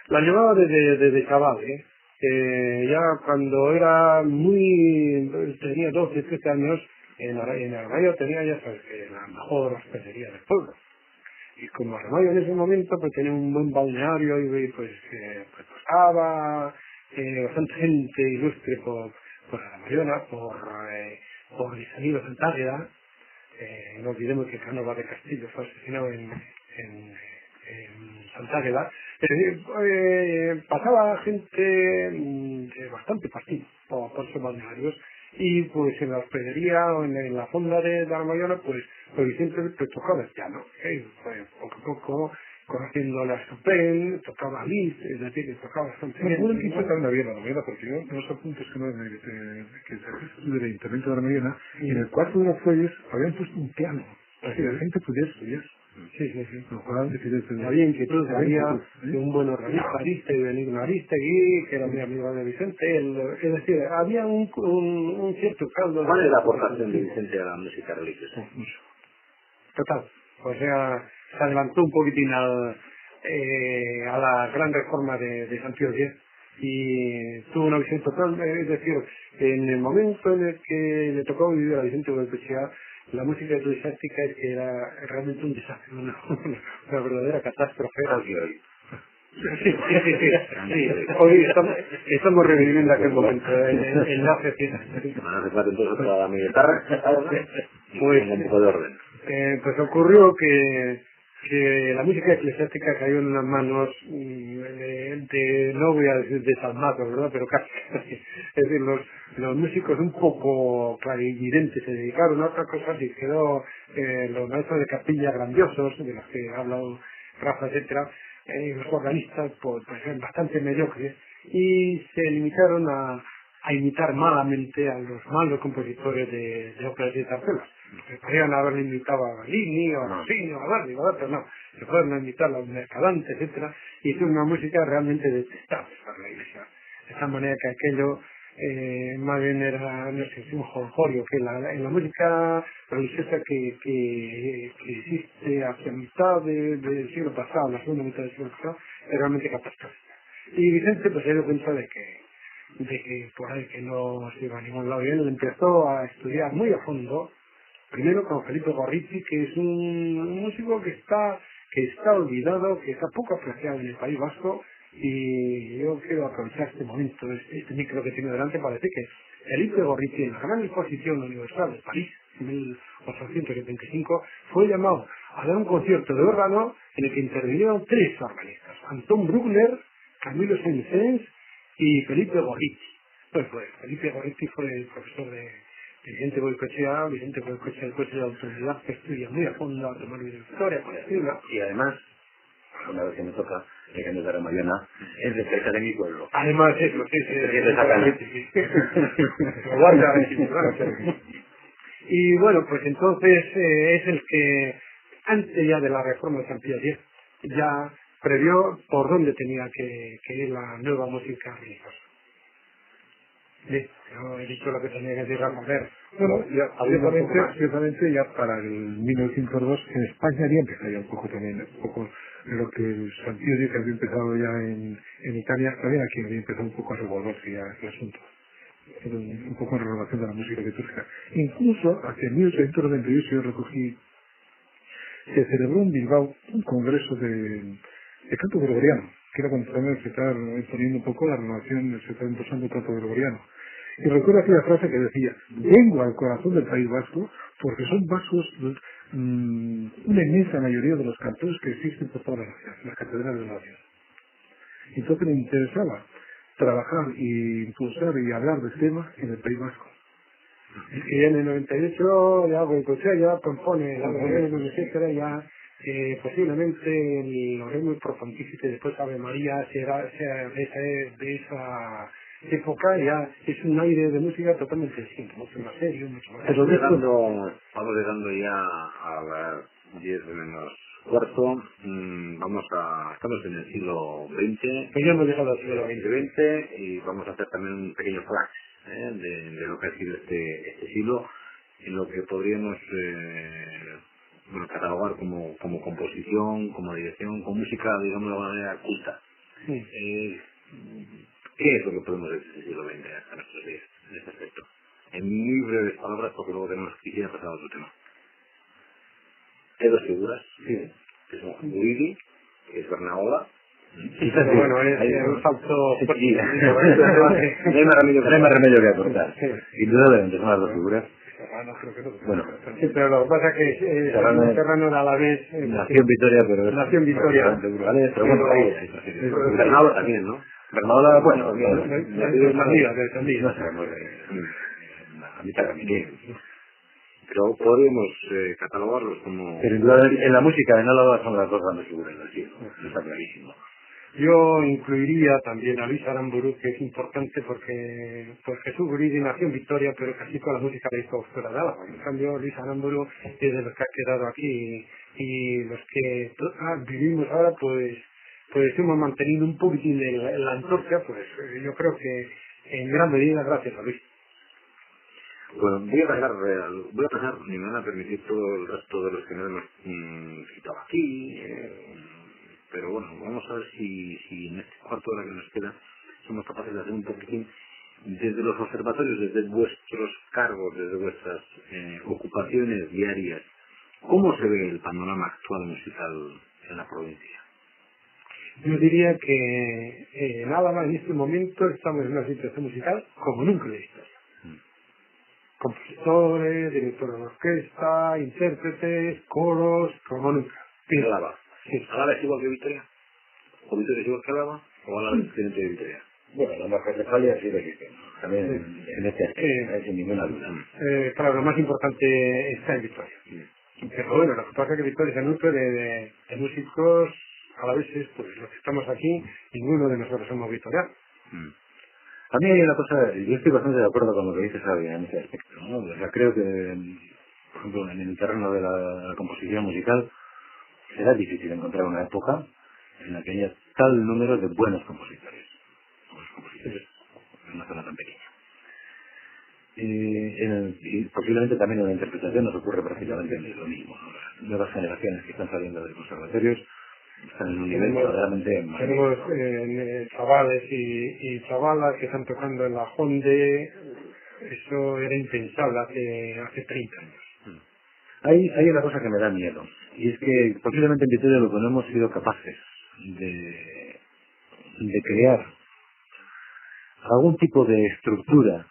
La llevaba desde chaval, ya cuando era tenía 12, 13 años, en Armayo tenía, ya sabes, la mejor hospedería del pueblo. Y como Armayo en ese momento pues tenía un buen balneario y pues pasaba bastante gente ilustre por Armayona, por San Águeda, no olvidemos que Cánovas de Castillo fue asesinado en Santa Águeda. Pasaba gente de bastante partido por esos balnearios, y pues en la hospedería o en la fonda de la Mayona, pues Vicente pues, tocaba el piano, pues, poco a poco conociendo la Chopin, tocaba Liszt, es decir, tocaba bastante bien. Bueno, aquí fue bien la novela, porque yo en los apuntes que sacaste del Ayuntamiento de la Mayona, en el cuarto de los fuelles habían puesto un piano, para que la gente pudiera estudiar. Sí. Lo cual, había inquietud, había un buen organista, Benigno Aristegui, que era muy amigo de Vicente, es decir, había un cierto caldo. ¿Cuál es la aportación de Vicente a la música religiosa? Total, o sea, se adelantó un poquitín a la gran reforma de San Pío X, y tuvo una visión total, es decir, en el momento en el que le tocó vivir a Vicente Goycoechea, la música eclesiástica es que era realmente un desastre, una verdadera catástrofe. Sí. Hoy estamos reviviendo aquel momento, en la oficina. Hace falta entonces toda mi guitarra, pues, un poco de orden. Pues ocurrió que la música eclesiástica cayó en unas manos no voy a decir desalmados, ¿verdad? Pero casi. Es decir, los músicos un poco clarividentes se dedicaron a otra cosa, y quedó los maestros de capilla grandiosos, de los que ha hablado Rafa, etcétera, los organistas pues eran bastante mediocres, y se limitaron a imitar malamente a los malos compositores de óperas y zarzuelas. Podrían haberle invitado a Bellini, o a Rossini, o a Verdi, pero no, se fueron a invitar a los Mercadante, etcétera, y hicieron una música realmente detestable para la Iglesia. De tal manera que aquello más bien era, no sé, un jolgorio, que en la música religiosa que existe hacia mitad del siglo pasado, la segunda mitad del siglo pasado, es realmente catastrófica. Y Vicente pues se dio cuenta de que por ahí que no se iba a ningún lado, y él empezó a estudiar muy a fondo, primero con Felipe Gorriti, que es un músico que está olvidado, que está poco apreciado en el País Vasco, y yo quiero aprovechar este momento, este micro que tengo delante, para decir que Felipe Gorriti, en la Gran Exposición Universal de París, en 1875, fue llamado a dar un concierto de órgano en el que intervinieron 3 organistas, Anton Bruckner, Camilo Saint-Saëns y Felipe Gorriti. Pues Felipe Gorriti fue el profesor de Vicente Goycoechea después de la autoridad, que estudia muy a fondo a tomar de historia, por decirlo. Y además, una vez que me toca, de que de la Mayona, es de cerca de mi pueblo. Además, eso, sí. Y bueno, pues entonces es el que, antes ya de la reforma de San Pío X, ya previó por dónde tenía que ir la nueva música religiosa. Sí, yo he dicho lo que tenía que decir Rafa. Bueno, ciertamente ya para el 1902 en España había empezado ya un poco también, lo que San Pío X había empezado ya en Italia, también aquí había empezado un poco a revolverse ya el asunto. Un poco en renovación de la música litúrgica. Incluso hacia 1898 yo recogí, se celebró en Bilbao un congreso de canto gregoriano, que era cuando también se está imponiendo un poco la renovación, se está impulsando el canto gregoriano. Y recuerdo aquella frase que decía: vengo al corazón del País Vasco porque son vascos una inmensa mayoría de los cantores que existen por todas las catedrales de la nación. Entonces me interesaba trabajar y impulsar y hablar de temas en el País Vasco. Es que ya en el 98 ya Goycoechea ya compone la versión, etcétera, ya posiblemente el Oremos Propontífice, después Ave María, sea de esa época, ya es un aire de música totalmente distinto, mucho más serio, mucho más... Vamos llegando ya a las 10 menos cuarto, estamos en el siglo XX, pues ya hemos llegado al siglo XX y vamos a hacer también un pequeño flash de lo que ha sido este siglo, en lo que podríamos catalogar como composición, como dirección, como música, digamos de alguna manera culta. Sí. ¿Qué es lo que podemos decir del siglo XX hasta nuestros días en este aspecto? En muy breves palabras, porque luego tenemos que ir a pasar a otro tema. Hay 2 figuras, que son Guidi, que es Bernaola. Bueno, es un salto... No hay más remedio que aportar. Indudablemente son las 2 figuras. Serrano creo que no. Bueno, Sí, pero lo que pasa es que Serrano era a la vez... nació en Vitoria, pero... Nació en Vitoria. ¿Vale? Pero bueno, ahí Bernardo también, ¿no? Bernardo, bueno, de Sandía. no sé, a mitad camino. Pero podríamos catalogarlos como... Pero indudablemente, en la música en Álava son las dos grandes figuras del siglo, está clarísimo. Yo incluiría también a Luis Aramburu, que es importante porque pues Jesús Guridi nació en Vitoria, pero casi toda la música la hizo fuera de Álava. En cambio, Luis Aramburu es de los que ha quedado aquí y los que vivimos ahora, pues hemos mantenido un poquitín la antorcha, pues yo creo que en gran medida gracias a Luis. Bueno, voy a pasar, ni me van a permitir todo el resto de los que no hemos citado aquí, pero bueno, vamos a ver si en este cuarto de hora que nos queda somos capaces de hacer un poquitín desde los observatorios, desde vuestros cargos, desde vuestras ocupaciones diarias. ¿Cómo se ve el panorama actual musical en la provincia? Yo diría que en Álava en este momento estamos en una situación musical como nunca la he visto. Compositores, directores de orquesta, intérpretes, coros, como nunca. ¿En Álava? Sí. ¿Álava es igual que Vitoria? ¿O Vitoria es igual que Álava? ¿O Álava es diferente de Vitoria? Bueno, la represalia sí existe, también en este aspecto, sin ninguna duda. Claro, lo más importante está en Vitoria. Pero bueno, lo que pasa es que Vitoria es el núcleo de músicos alaveses, pues los que estamos aquí, ninguno de nosotros somos vitorianos. A mí hay una cosa, yo estoy bastante de acuerdo con lo que dice Xavi en ese aspecto, ¿no? O sea, creo que, por ejemplo, en el terreno de la composición musical, será difícil encontrar una época en la que haya tal número de buenos compositores, en una zona tan pequeña. Y posiblemente también en la interpretación nos ocurre prácticamente lo mismo, ¿no? Las nuevas generaciones que están saliendo de conservatorios están en un nivel verdaderamente magnífico. Tenemos chavales y chavalas que están tocando en la Honde, eso era impensable hace 30 años. Hay una cosa que me da miedo, y es que posiblemente en Vitoria lo que no hemos sido capaces de crear algún tipo de estructura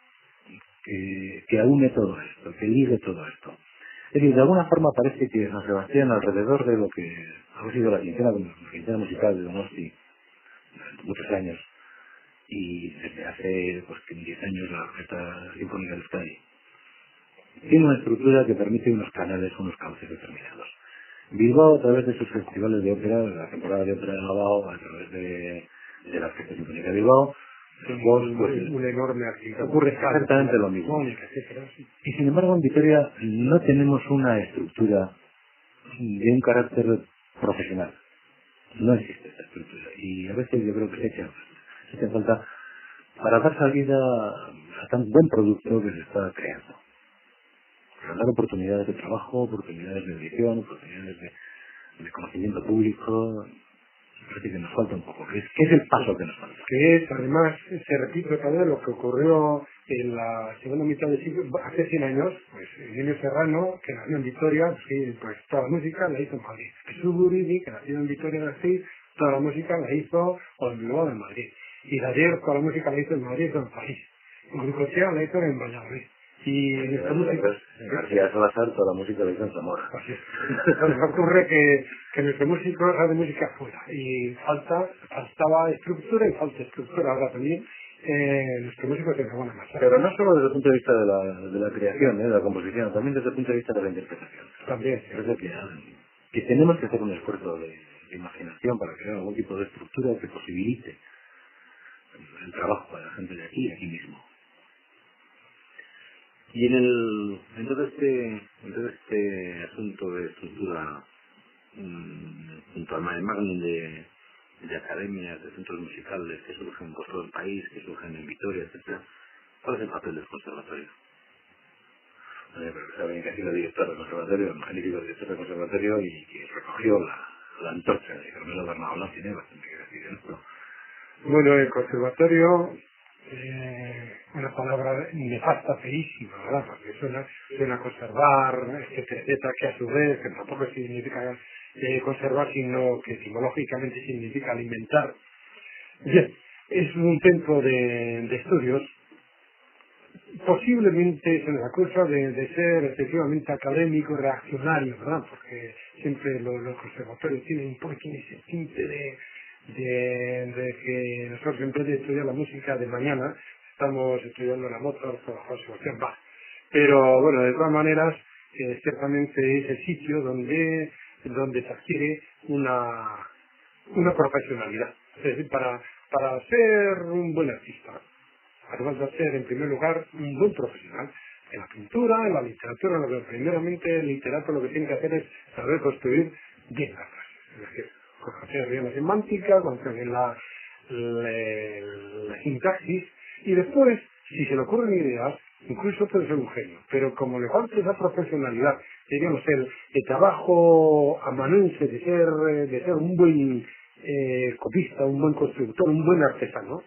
que aúne todo esto, que ligue todo esto. Es decir, de alguna forma parece que San Sebastián, alrededor de lo que ha sido la quincena musical de Donosti durante muchos años, y desde hace 10 años la Orquesta Sinfónica de Euskadi, tiene una estructura que permite unos canales, unos cauces determinados. Bilbao, a través de sus festivales de ópera, la temporada de ópera de Bilbao, a través de la Orquesta Sinfónica de Bilbao, un enorme actividad. Ocurre exactamente lo mismo. Y sin embargo en Vitoria no tenemos una estructura de un carácter profesional. No existe esta estructura. Y a veces yo creo que se echa falta para dar salida a tan buen producto que se está creando. Para dar oportunidades de trabajo, oportunidades de edición, oportunidades de conocimiento público. Parece que nos falta un poco. ¿Qué es el paso que nos falta? Que es, además, se repite otra vez lo que ocurrió en la segunda mitad del siglo, hace 100 años, pues Eugenio Serrano, que nació en Vitoria, pues toda la música la hizo en Madrid. Jesús Guridi, que nació en Vitoria de Gasteiz, toda la música la hizo en Bilbao de Madrid. Y Dayer, toda la música la hizo en Madrid o en París. Goicoechea la hizo en Valladolid. Y nuestra música... García Salazar, toda la música la hizo en Zamora. Así es. Entonces ocurre que nuestro músico hace música afuera y faltaba estructura y falta estructura ahora también. Nuestro músico tiene buena masa. Pero no solo desde el punto de vista de la creación, de la composición, también desde el punto de vista de la interpretación. También. Creo que tenemos que hacer un esfuerzo de imaginación para crear algún tipo de estructura que posibilite el trabajo de la gente de aquí mismo. Y en todo este asunto de estructura, junto al mare magnum de academias, de centros musicales que surgen por todo el país, que surgen en Vitoria, etcétera, ¿cuál es el papel del conservatorio? Pero saben que ha sido director del conservatorio, el magnífico director del conservatorio, y que recogió la antorcha de Carmelo Bernabé, tiene bastante que decir en esto. Bueno, el conservatorio, una palabra nefasta, feísima, ¿verdad? Porque suena conservar, etcétera, que a su vez, que tampoco significa conservar, sino que etimológicamente significa alimentar. Bien, es un centro de estudios posiblemente se nos acusa de ser excesivamente académicos, reaccionarios, ¿verdad? Porque siempre los conservatorios tienen un poco ese tinte de que nosotros en vez de estudiar la música de mañana, estamos estudiando la Mozart o Juan Sebastián Bach. Pero bueno, de todas maneras, ciertamente es el sitio donde se adquiere una profesionalidad. Es decir, para ser un buen artista, además de ser en primer lugar un buen profesional, en la pintura, en la literatura, lo que primeramente el literato lo que tiene que hacer es saber construir bien las frases. Es decir, conocer bien la semántica, conocer bien la sintaxis, y después, si se le ocurren ideas, incluso puede ser un genio, pero como le falta esa profesionalidad, digamos, el trabajo amanuense de ser un buen copista, un buen constructor, un buen artesano,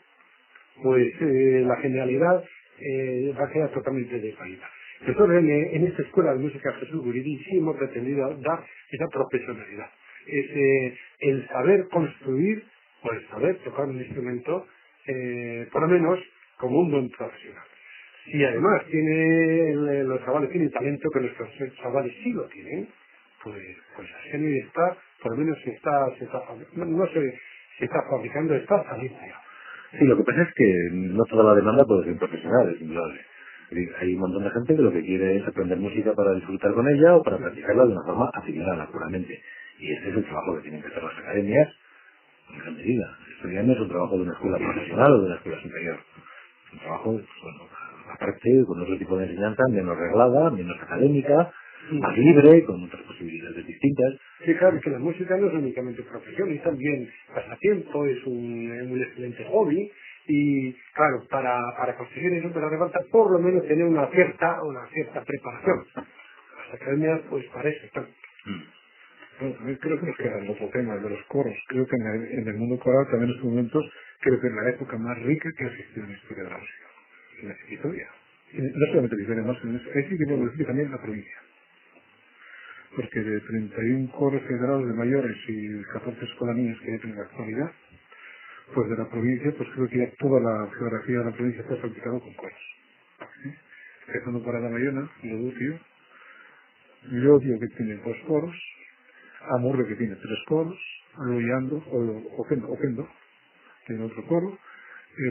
pues la genialidad va a quedar totalmente desvalida. Nosotros en esta escuela de música Jesús Guridi sí hemos pretendido dar esa profesionalidad, el saber construir o el saber tocar un instrumento, por lo menos como un buen profesional. Y además los chavales tienen talento, que nuestros chavales sí lo tienen, pues la serie está, por lo menos se está fabricando, está saliendo ya. Sí, lo que pasa es que no toda la demanda puede ser profesional, es indudable. Es decir, hay un montón de gente que lo que quiere es aprender música para disfrutar con ella o para practicarla de una forma aficionada, puramente. Y este es el trabajo que tienen que hacer las academias, en gran medida. Esto ya no es un trabajo de una escuela profesional o de una escuela superior. Es un trabajo, pues, bueno, aparte, con otro tipo de enseñanza, menos reglada, menos académica, más libre, con otras posibilidades distintas. Sí, claro, que la música no es únicamente profesión, es también pasatiempo, es un excelente hobby, y claro, para conseguir eso pero hace falta por lo menos tener una cierta preparación. Las academias, pues para eso están. Bueno, también creo que nos queda el otro tema de los coros. Creo que en el mundo coral también en estos momentos creo que es la época más rica que ha existido en la historia de la música. En la historia. Y no solamente la historia, más en eso. Ahí sí que podemos decir también la provincia. Porque de 31 coros federados de mayores y 14 escolanías que hay en la actualidad, pues de la provincia, pues creo que ya toda la geografía de la provincia está salpicada con coros. ¿Sí? Empezando por Adamayona, Loducio, Llodio, que tiene 2 coros, Amurrio, que tiene 3 coros, Loyando, o Ofendo, tiene otro coro,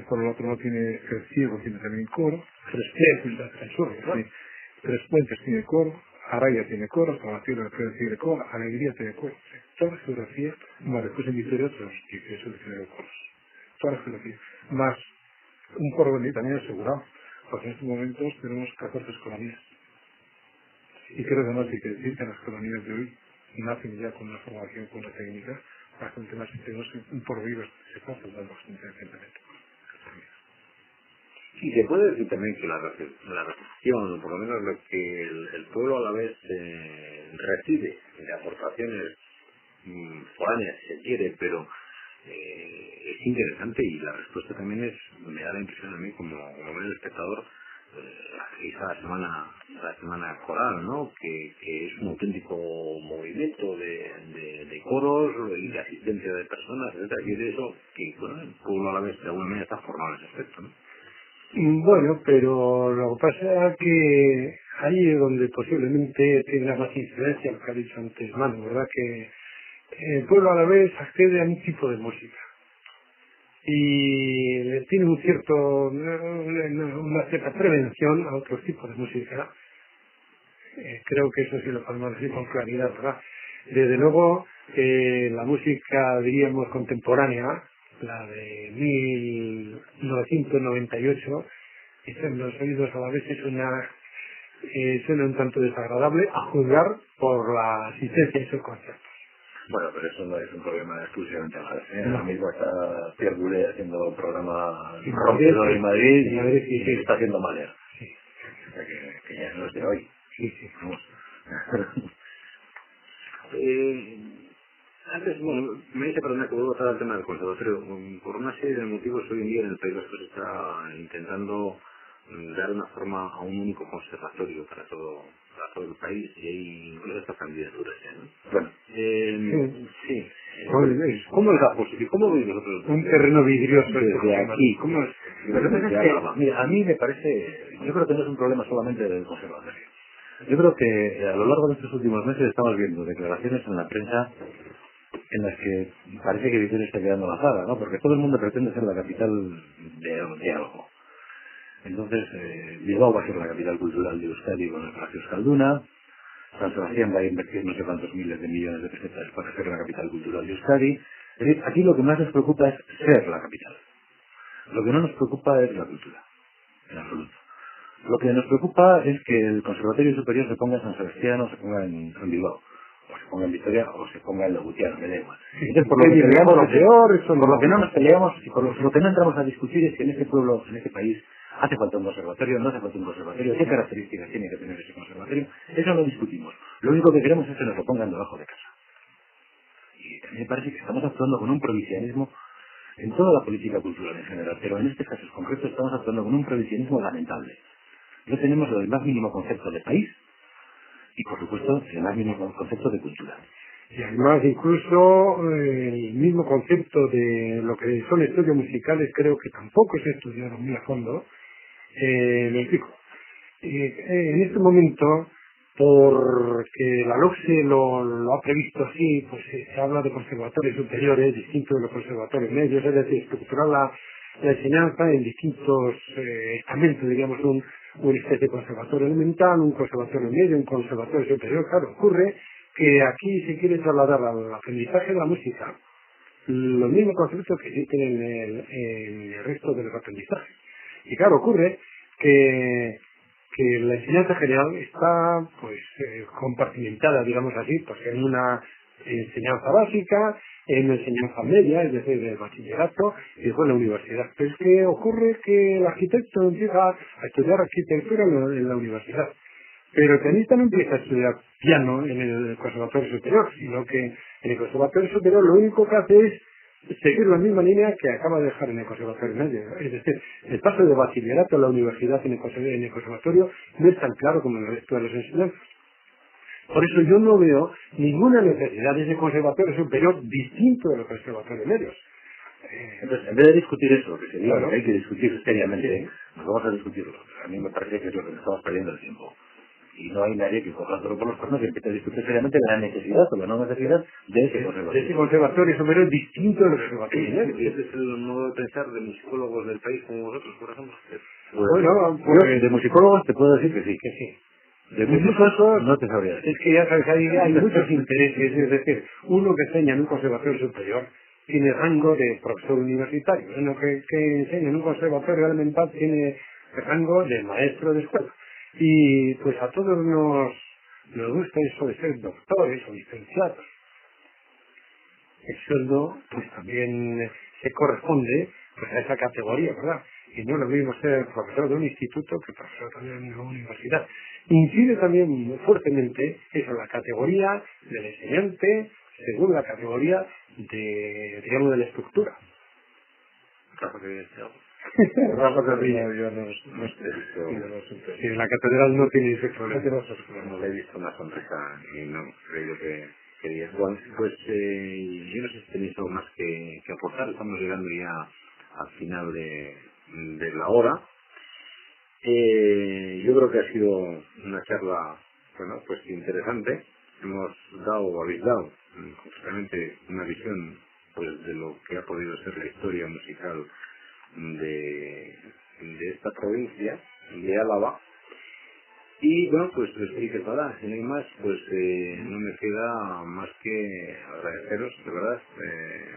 por el otro lado tiene el Ciego, tiene también coro, Tres Puentes tiene coro, Araya tiene coro, Salvatierra tiene coro, Alegría tiene coro. Toda la geografía, más después en Vitoria otros 18 19 coros. Toda la geografía. Más un porvenir también asegurado, porque en estos momentos tenemos 14 escolanías. Y creo que además hay que decir que las escolanías de hoy nacen ya con una formación, con una técnica bastante más intensa, un porvenir se está saltando bastante recientemente. Y se puede decir también que la recepción, por lo menos lo que el pueblo a la vez recibe de aportaciones foráneas, si se quiere, pero es interesante, y la respuesta también me da la impresión a mí como buen espectador, esa semana coral, ¿no? Que es un auténtico movimiento de coros y de asistencia de personas, etcétera, y de eso que, bueno, el pueblo a la vez de alguna manera está formado en ese aspecto, ¿no? Bueno, pero lo que pasa es que ahí es donde posiblemente tenga más incidencia lo que ha dicho antes Manu, ¿verdad? Que el pueblo a la vez accede a un tipo de música y tiene una cierta prevención a otros tipos de música. Creo que eso sí lo podemos decir con claridad, ¿verdad? Desde luego, la música, diríamos, contemporánea, la de 1998, en los oídos a la vez suena un tanto desagradable, a juzgar por la asistencia a esos conciertos. Bueno, pero eso no es un problema exclusivamente de Madrid. Ahora mismo está Pierre Boulez haciendo un programa rompedor en Madrid y se está haciendo mal. Sí. O sea que ya no es de hoy. Sí. Vamos. Antes, bueno, me dice, perdona, que vuelvo a tratar el tema del conservatorio. Por una serie de motivos, hoy en día en el País Vasco se está intentando dar una forma a un único conservatorio para todo el país, y hay incluso estas candidaturas ya, ¿no? Bueno, sí. ¿Cómo es la posición? ¿Cómo veis vosotros? Un terreno vidrioso Desde aquí, ¿cómo es? Lo que pasa es que, mira, a mí me parece, yo creo que no es un problema solamente del conservatorio. Yo creo que a lo largo de estos últimos meses estamos viendo declaraciones en la prensa en las que parece que Vitoria está quedando a la zaga, ¿no? Porque todo el mundo pretende ser la capital de algo. Entonces, Bilbao va a ser la capital cultural de Euskadi con el Palacio Euskalduna, San Sebastián va a invertir no sé cuántos miles de millones de pesetas para ser la capital cultural de Euskadi. Es decir, aquí lo que más nos preocupa es ser la capital. Lo que no nos preocupa es la cultura, en absoluto. Lo que nos preocupa es que el Conservatorio Superior se ponga en San Sebastián o se ponga en Bilbao, o se ponga en Vitoria o se ponga en Legutiano, me da igual. Entonces, por lo que peleamos, por lo que no nos peleamos y por lo que no entramos a discutir es que en este pueblo, en este país, hace falta un conservatorio, no hace falta un conservatorio, qué características tiene que tener ese conservatorio, eso no discutimos. Lo único que queremos es que nos lo pongan debajo de casa. Y a mí me parece que estamos actuando con un provincianismo en toda la política cultural en general, pero en este caso en concreto estamos actuando con un provincianismo lamentable. No tenemos el más mínimo concepto de país y, por supuesto, el más mínimo concepto de cultura. Y además, incluso el mismo concepto de lo que son estudios musicales creo que tampoco se estudiado muy a fondo. Me explico. En este momento, porque la LOCSE lo ha previsto así, pues se habla de conservatorios superiores, distintos de los conservatorios medios, es decir, estructurar la enseñanza en distintos estamentos, digamos, una especie de conservatorio elemental, un conservatorio medio, un conservatorio superior. Claro, ocurre que aquí se quiere trasladar al aprendizaje de la música los mismos conceptos que existen en el resto de los aprendizajes. Y claro, ocurre que la enseñanza general está pues compartimentada, digamos así, pues en una enseñanza básica, en una enseñanza media, es decir, el bachillerato, y después la universidad. Pero es que ocurre que el arquitecto empieza a estudiar arquitectura en la universidad, pero el pianista no empieza a estudiar piano en el conservatorio superior, sino que en el conservatorio superior lo único que hace es seguir la misma línea que acaba de dejar en el conservatorio medio. Es decir, el paso de bachillerato a la universidad en el conservatorio no es tan claro como en el resto de las enseñanzas. Por eso yo no veo ninguna necesidad de ese conservatorio superior distinto de los conservatorios medios. Entonces, en vez de discutir eso, que sería Claro. lo que hay que discutir seriamente, nos vamos a discutirlo. A mí me parece que es lo que estamos perdiendo el tiempo. Y no hay nadie que coja el toro por los cuernos y empiece a discutir seriamente la necesidad o la no necesidad de ese conservatorio. De ese conservatorio superior distinto de los conservatorios medios. ¿Y ese es el modo de pensar de musicólogos del país como vosotros, por ejemplo? Bueno, Yo, pues de musicólogos te puedo decir que sí. que sí. De músicos no te sabría decir. Es que ya sabes, hay muchos intereses, es decir, uno que enseña en un conservatorio superior tiene rango de profesor universitario, uno que enseña en un conservatorio elemental tiene rango de maestro de escuela. Y pues a todos nos gusta eso de ser doctores o licenciados. El sueldo pues también se corresponde pues a esa categoría, ¿verdad? Y no es lo mismo ser profesor de un instituto que profesor también de una universidad. Incide también muy fuertemente eso, la categoría del enseñante según la categoría de la estructura. Rafa, que decía algo. Rafa Carrillo, yo no sé. Si la catedral no tiene ese problema. No le he visto una sonrisa y no creo que quería. Bueno, pues yo no sé si tenéis algo más que aportar. Estamos llegando ya al final de la hora. Yo creo que ha sido una charla, bueno, pues interesante. Hemos dado o habéis dado justamente una visión pues de lo que ha podido ser la historia musical de esta provincia de Álava. Y bueno, pues que para, si no hay más, pues no me queda más que agradeceros, de verdad,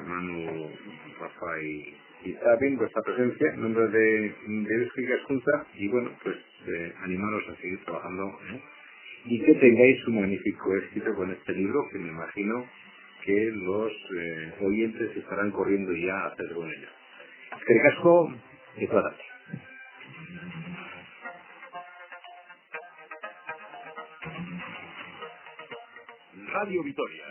Manu, Rafa y Sabin, vuestra presencia en nombre de Euskal Junta, y bueno, pues animaros a seguir trabajando, y que tengáis un magnífico éxito con este libro, que me imagino que los oyentes estarán corriendo ya a hacer con ello. El casco y toda la Radio Vitoria.